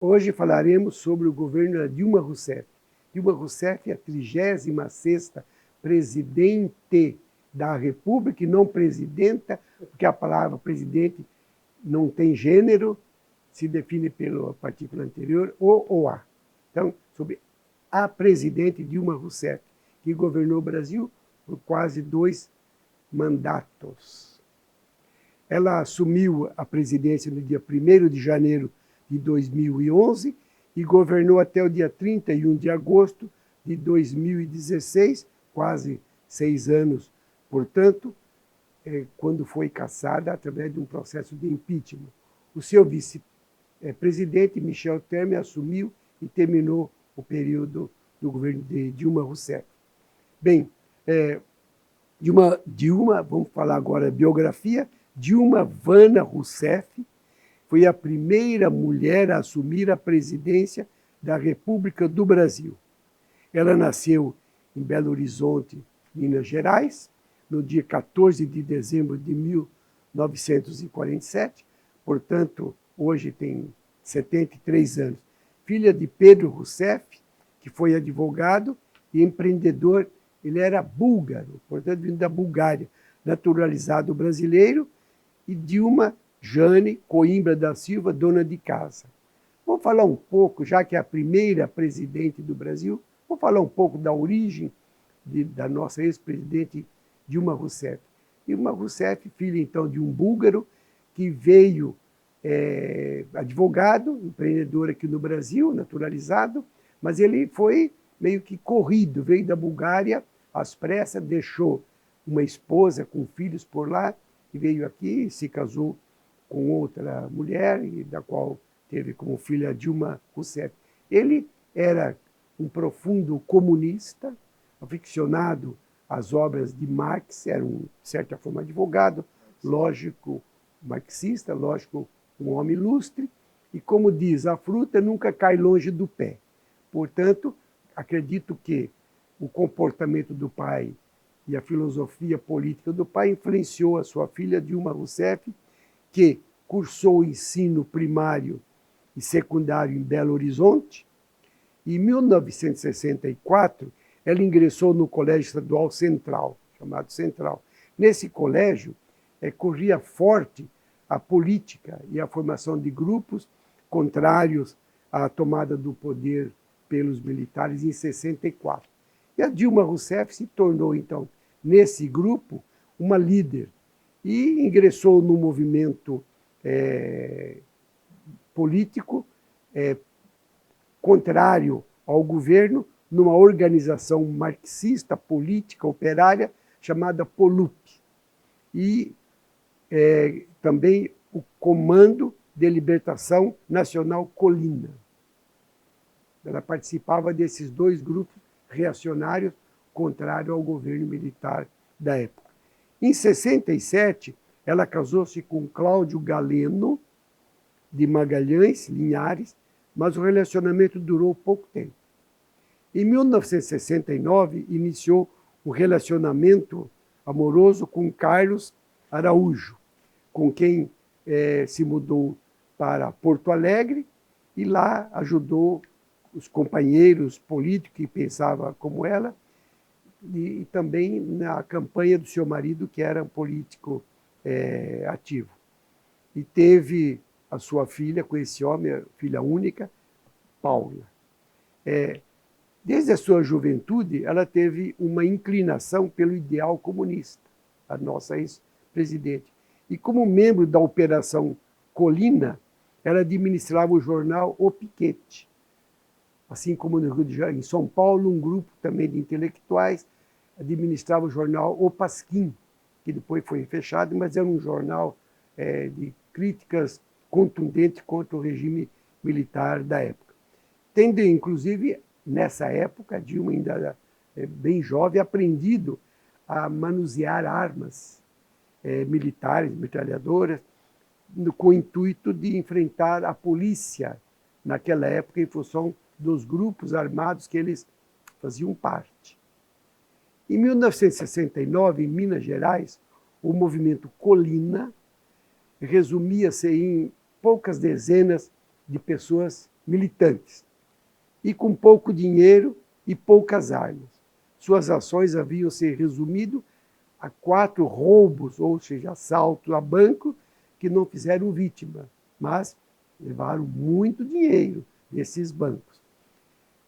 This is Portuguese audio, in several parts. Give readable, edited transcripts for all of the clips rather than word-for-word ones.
Hoje falaremos sobre o governo da Dilma Rousseff. Dilma Rousseff é a 36ª presidente da República, e não presidenta, porque a palavra presidente não tem gênero, se define pela partícula anterior, o ou a. Então, sobre a presidente Dilma Rousseff, que governou o Brasil por quase 2 mandatos. Ela assumiu a presidência no dia 1º de janeiro de 2011 e governou até o dia 31 de agosto de 2016, quase 6 anos, portanto, quando foi cassada através de um processo de impeachment. O seu vice-presidente, Michel Temer, assumiu e terminou o período do governo de Dilma Rousseff. Bem, Dilma, vamos falar agora da biografia. Dilma Vana Rousseff foi a primeira mulher a assumir a presidência da República do Brasil. Ela nasceu em Belo Horizonte, Minas Gerais, no dia 14 de dezembro de 1947, portanto, hoje tem 73 anos. Filha de Pedro Rousseff, que foi advogado e empreendedor. Ele era búlgaro, portanto, vindo da Bulgária, naturalizado brasileiro, e Dilma Jane Coimbra da Silva, dona de casa. Vamos falar um pouco, já que é a primeira presidente do Brasil, vamos falar um pouco da origem da nossa ex-presidente Dilma Rousseff. Dilma Rousseff, filha então de um búlgaro que veio advogado, empreendedor aqui no Brasil, naturalizado, mas ele foi meio que corrido, veio da Bulgária às pressas, deixou uma esposa com filhos por lá e veio aqui, se casou com outra mulher, e da qual teve como filha Dilma Rousseff. Ele era um profundo comunista, aficionado às obras de Marx, era de certa forma advogado, lógico marxista, lógico um homem ilustre, e como diz, a fruta nunca cai longe do pé. Portanto, acredito que o comportamento do pai e a filosofia política do pai influenciou a sua filha Dilma Rousseff, que cursou o ensino primário e secundário em Belo Horizonte. Em 1964, ela ingressou no Colégio Estadual Central, chamado Central. Nesse colégio, corria forte a política e a formação de grupos contrários à tomada do poder pelos militares em 64. E a Dilma Rousseff se tornou, então, nesse grupo, uma líder e ingressou no movimento político contrário ao governo, numa organização marxista, política, operária, chamada POLUP. E também o Comando de Libertação Nacional Colina. Ela participava desses 2 grupos reacionários contrários ao governo militar da época. Em 67, ela casou-se com Cláudio Galeno, de Magalhães, Linhares, mas o relacionamento durou pouco tempo. Em 1969, iniciou um relacionamento amoroso com Carlos Araújo, com quem se mudou para Porto Alegre e lá ajudou os companheiros políticos que pensavam como ela, e também na campanha do seu marido, que era um político ativo. E teve a sua filha com esse homem, filha única, Paula. Desde a sua juventude, ela teve uma inclinação pelo ideal comunista, a nossa ex-presidente. E como membro da Operação Colina, ela administrava o jornal O Piquete. Assim como no Rio de Janeiro, em São Paulo, um grupo também de intelectuais administrava o jornal O Pasquim, que depois foi fechado, mas era um jornal de críticas contundentes contra o regime militar da época. Tendo, inclusive, nessa época, Dilma ainda bem jovem, aprendido a manusear armas militares, metralhadoras, com o intuito de enfrentar a polícia naquela época, em função dos grupos armados que eles faziam parte. Em 1969, em Minas Gerais, o movimento Colina resumia-se em poucas dezenas de pessoas militantes, e com pouco dinheiro e poucas armas. Suas ações haviam se resumido a 4 roubos, ou seja, assaltos a banco, que não fizeram vítima, mas levaram muito dinheiro desses bancos.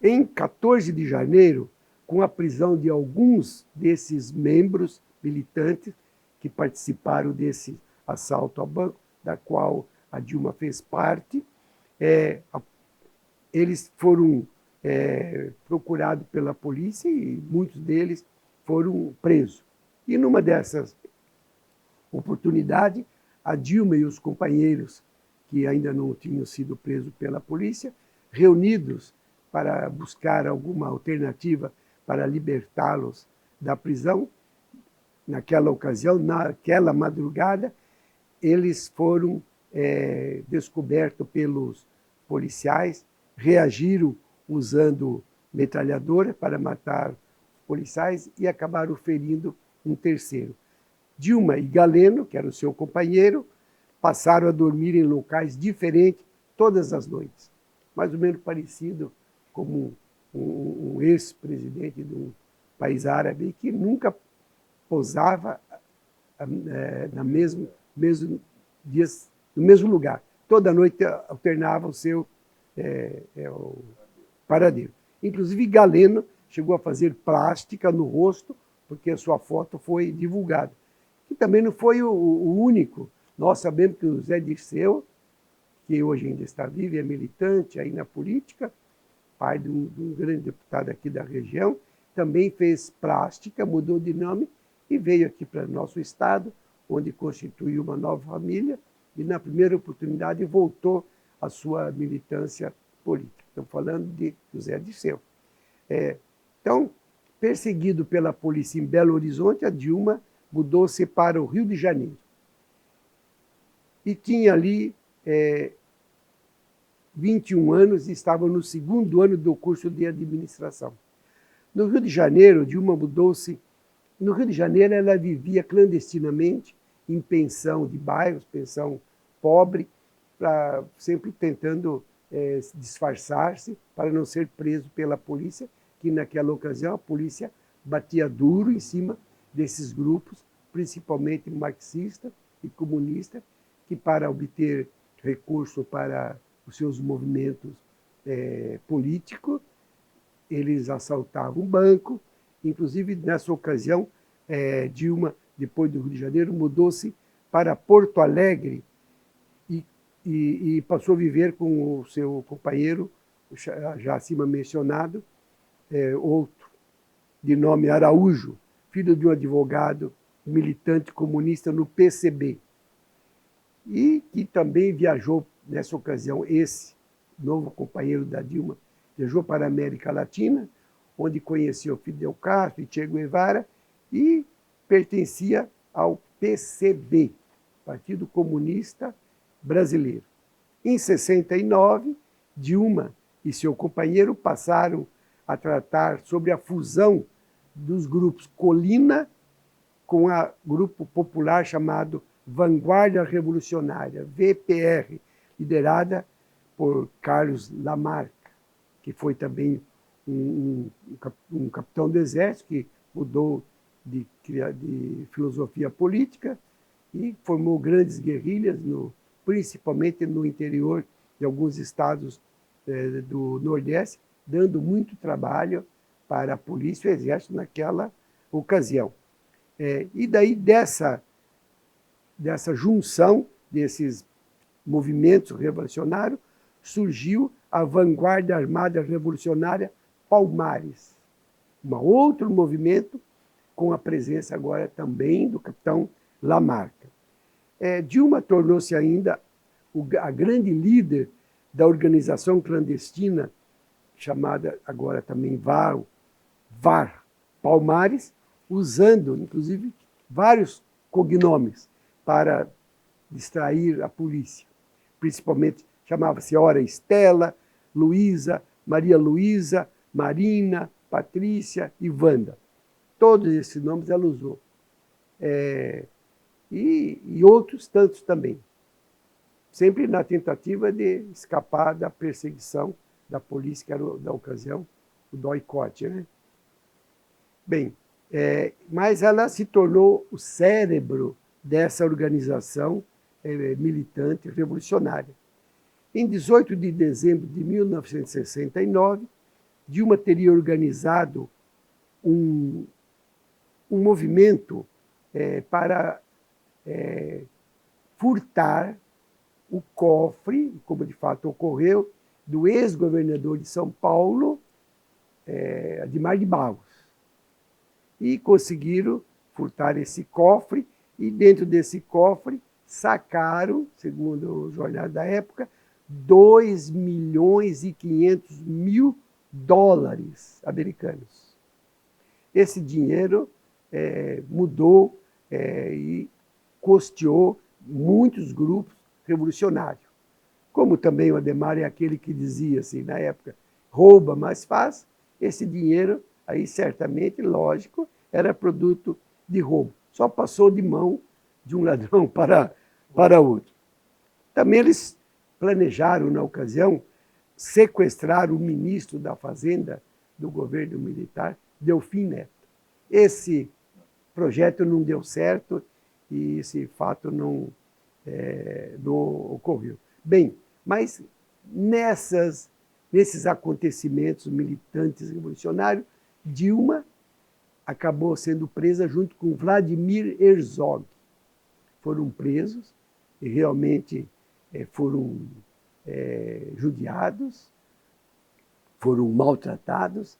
Em 14 de janeiro, com a prisão de alguns desses membros militantes que participaram desse assalto a banco, da qual a Dilma fez parte, eles foram procurados pela polícia e muitos deles foram presos. E numa dessas oportunidades, a Dilma e os companheiros que ainda não tinham sido presos pela polícia, reunidos para buscar alguma alternativa para libertá-los da prisão, naquela ocasião, naquela madrugada, eles foram descobertos pelos policiais, reagiram usando metralhadora para matar os policiais e acabaram ferindo um terceiro. Dilma e Galeno, que era o seu companheiro, passaram a dormir em locais diferentes todas as noites, mais ou menos parecido como um ex-presidente de um país árabe que nunca pousava no mesmo lugar. Toda noite alternava o seu o paradeiro. Inclusive, Galeno chegou a fazer plástica no rosto, porque a sua foto foi divulgada. E também não foi o único. Nós sabemos que o Zé Dirceu, que hoje ainda está vivo, é militante aí na política, pai de um grande deputado aqui da região, também fez plástica, mudou de nome e veio aqui para o nosso estado, onde constituiu uma nova família e, na primeira oportunidade, voltou à sua militância política. Estou falando de José Dirceu. Então, perseguido pela polícia em Belo Horizonte, a Dilma mudou-se para o Rio de Janeiro. E tinha ali 21 anos e estava no 2º ano do curso de administração. No Rio de Janeiro, Dilma mudou-se. No Rio de Janeiro, ela vivia clandestinamente em pensão de bairros, pensão pobre, sempre tentando disfarçar-se para não ser preso pela polícia, que naquela ocasião a polícia batia duro em cima desses grupos, principalmente marxista e comunista, que para obter recurso para os seus movimentos políticos, eles assaltavam um banco. Inclusive, nessa ocasião, Dilma, depois do Rio de Janeiro, mudou-se para Porto Alegre e passou a viver com o seu companheiro, já acima mencionado, outro, de nome Araújo, filho de um advogado militante comunista no PCB, e que também viajou, nessa ocasião, esse novo companheiro da Dilma, viajou para a América Latina, onde conheceu Fidel Castro e Che Guevara, e pertencia ao PCB, Partido Comunista Brasileiro. Em 69, Dilma e seu companheiro passaram a tratar sobre a fusão dos grupos Colina com o grupo popular chamado Vanguarda Revolucionária, VPR, liderada por Carlos Lamarck, que foi também um capitão do exército que mudou de filosofia política e formou grandes guerrilhas, principalmente no interior de alguns estados do Nordeste, dando muito trabalho para a polícia e o exército naquela ocasião. E daí dessa junção desses movimentos revolucionários surgiu a Vanguarda Armada Revolucionária Palmares, um outro movimento com a presença agora também do capitão Lamarck. Dilma tornou-se ainda a grande líder da organização clandestina, chamada agora também VAR Palmares, usando, inclusive, vários cognomes para distrair a polícia. Principalmente chamava-se ora Estela, Luísa, Maria Luísa, Marina, Patrícia e Wanda. Todos esses nomes ela usou. E outros tantos também. sempre na tentativa de escapar da perseguição da polícia, que era, da ocasião, o doicote, né? Bem, mas ela se tornou o cérebro dessa organização militante revolucionária. Em 18 de dezembro de 1969, Dilma teria organizado um movimento para furtar o cofre, como de fato ocorreu, do ex-governador de São Paulo, Adhemar de Barros. E conseguiram furtar esse cofre, e dentro desse cofre sacaram, segundo os jornais da época, 2.500.000 dólares americanos. Esse dinheiro mudou e custeou muitos grupos revolucionários. Como também o Adhemar é aquele que dizia assim, na época, rouba, mas faz, esse dinheiro aí certamente, lógico, era produto de roubo. Só passou de mão de um ladrão para outro. Também eles planejaram, na ocasião, sequestrar o ministro da Fazenda do governo militar, Delfim Neto. Esse projeto não deu certo e esse fato não ocorreu. Bem, mas nesses acontecimentos militantes revolucionários, Dilma acabou sendo presa junto com Vladimir Herzog. Foram presos e realmente foram judiados, foram maltratados,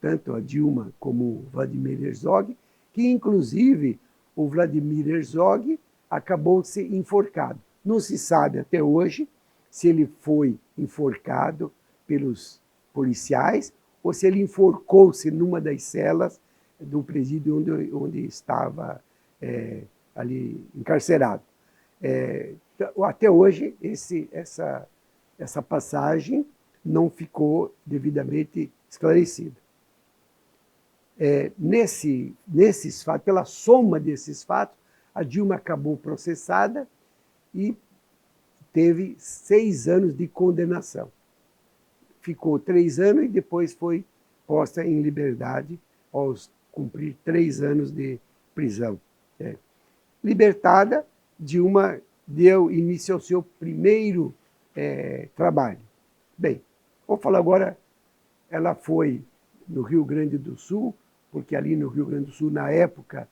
tanto a Dilma como o Vladimir Herzog, que inclusive o Vladimir Herzog acabou de ser enforcado. Não se sabe até hoje se ele foi enforcado pelos policiais ou se ele enforcou-se numa das celas do presídio onde estava ali encarcerado. Até hoje, essa passagem não ficou devidamente esclarecida. Nesses fatos, pela soma desses fatos, a Dilma acabou processada e teve 6 anos de condenação. Ficou 3 anos e depois foi posta em liberdade aos cumprir 3 anos de prisão. Libertada, Dilma deu início ao seu primeiro trabalho. Bem, vamos falar agora, ela foi no Rio Grande do Sul, porque ali no Rio Grande do Sul, na época,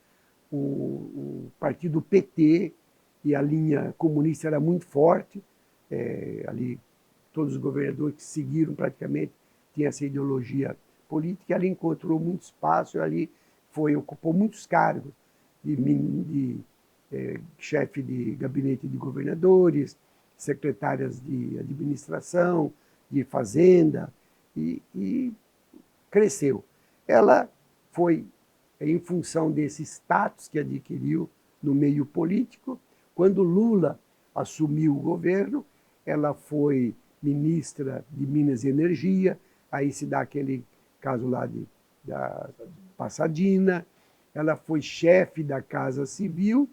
o partido PT e a linha comunista era muito forte, ali todos os governadores que seguiram praticamente tinham essa ideologia política, e ali encontrou muito espaço, ali ocupou muitos cargos de chefe de gabinete de governadores, secretárias de administração, de fazenda, e cresceu. Ela foi, em função desse status que adquiriu no meio político, quando Lula assumiu o governo, ela foi ministra de Minas e Energia, aí se dá aquele caso lá da Passadina, ela foi chefe da Casa Civil,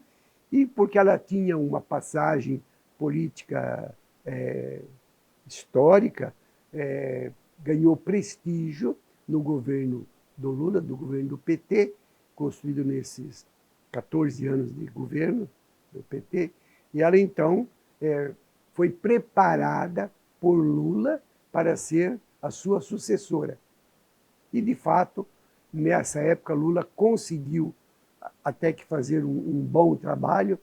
e porque ela tinha uma passagem política histórica, ganhou prestígio no governo do Lula, do governo do PT, construído nesses 14 anos de governo do PT, e ela então foi preparada por Lula para ser a sua sucessora. E, de fato, nessa época, Lula conseguiu até que fazer um bom trabalho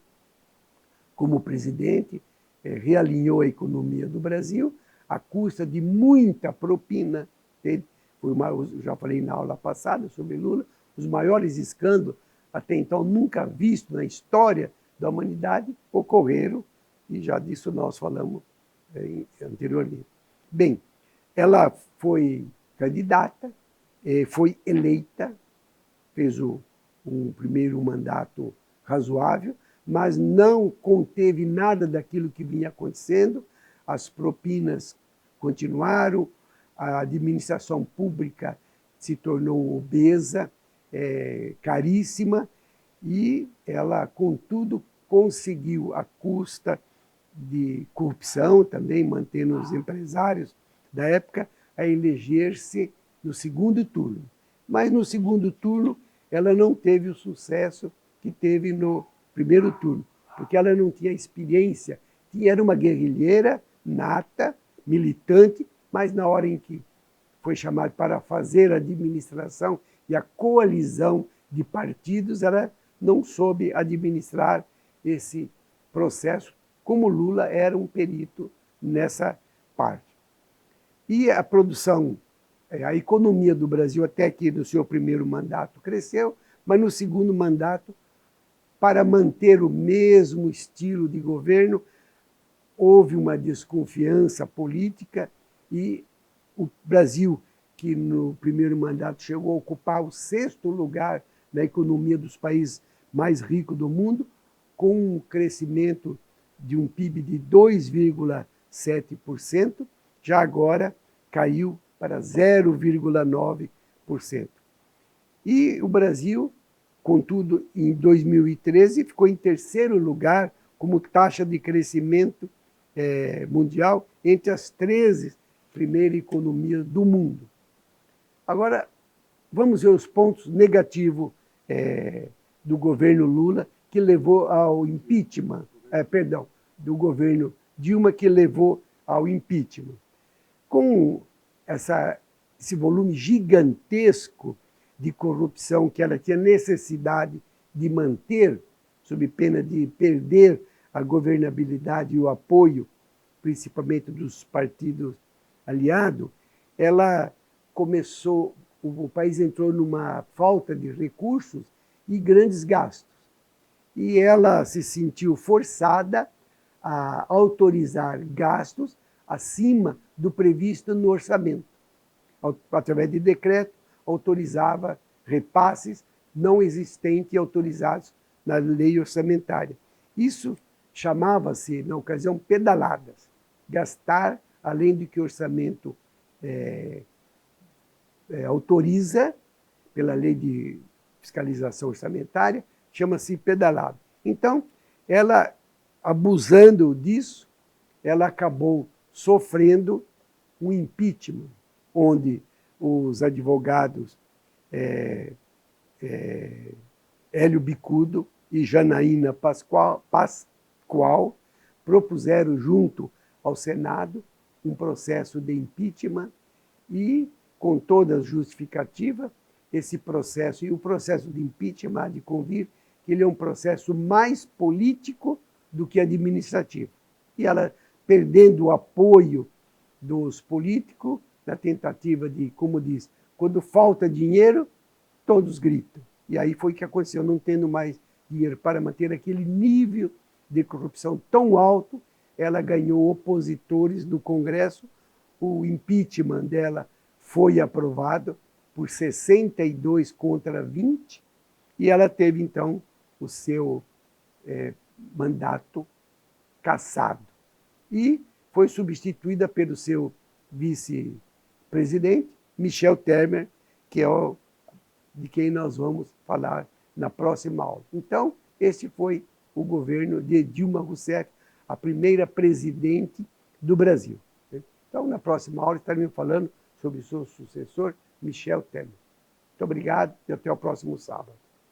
como presidente, realinhou a economia do Brasil, à custa de muita propina. Eu já falei na aula passada sobre Lula, os maiores escândalos até então nunca vistos na história da humanidade ocorreram, e já disso nós falamos anteriormente. Bem, ela foi candidata, foi eleita, fez um primeiro mandato razoável, mas não conteve nada daquilo que vinha acontecendo, as propinas continuaram, a administração pública se tornou obesa, caríssima, e ela, contudo, conseguiu, à custa de corrupção, também mantendo os empresários da época a eleger-se no segundo turno. Mas no segundo turno ela não teve o sucesso que teve no primeiro turno, porque ela não tinha experiência, era uma guerrilheira nata, militante, mas na hora em que foi chamada para fazer a administração e a coalizão de partidos, ela não soube administrar esse processo, como Lula era um perito nessa parte. E a produção, a economia do Brasil, até aqui no seu primeiro mandato, cresceu, mas no segundo mandato, para manter o mesmo estilo de governo, houve uma desconfiança política e o Brasil, que no primeiro mandato chegou a ocupar o 6º lugar na economia dos países mais ricos do mundo, com um crescimento de um PIB de 2,7%, já agora caiu para 0,9%. E o Brasil, contudo, em 2013, ficou em 3º lugar como taxa de crescimento mundial entre as 13 primeiras economias do mundo. Agora, vamos ver os pontos negativos do governo Lula, que levou ao impeachment, do governo Dilma, que levou ao impeachment. Com esse volume gigantesco de corrupção que ela tinha necessidade de manter, sob pena de perder a governabilidade e o apoio, principalmente dos partidos aliados, ela começou, o país entrou numa falta de recursos e grandes gastos. E ela se sentiu forçada a autorizar gastos acima do previsto no orçamento. Através de decreto, autorizava repasses não existentes e autorizados na lei orçamentária. Isso chamava-se, na ocasião, pedaladas. Gastar além do que o orçamento autoriza, pela lei de fiscalização orçamentária, chama-se pedalada. Então, ela, abusando disso, ela acabou sofrendo um impeachment, onde os advogados Hélio Bicudo e Janaína Pascoal propuseram junto ao Senado um processo de impeachment e, com toda a justificativa, esse processo, e o processo de impeachment há de convir que ele é um processo mais político do que administrativo. E ela, perdendo o apoio dos políticos, na tentativa de, como diz, quando falta dinheiro, todos gritam. E aí foi o que aconteceu, não tendo mais dinheiro para manter aquele nível de corrupção tão alto, ela ganhou opositores no Congresso, o impeachment dela foi aprovado por 62 contra 20, e ela teve, então, o seu mandato cassado. E foi substituída pelo seu vice-presidente, Michel Temer, que é de quem nós vamos falar na próxima aula. Então, este foi o governo de Dilma Rousseff, a primeira presidente do Brasil. Então, na próxima aula, estaremos falando sobre o seu sucessor, Michel Temer. Muito obrigado e até o próximo sábado.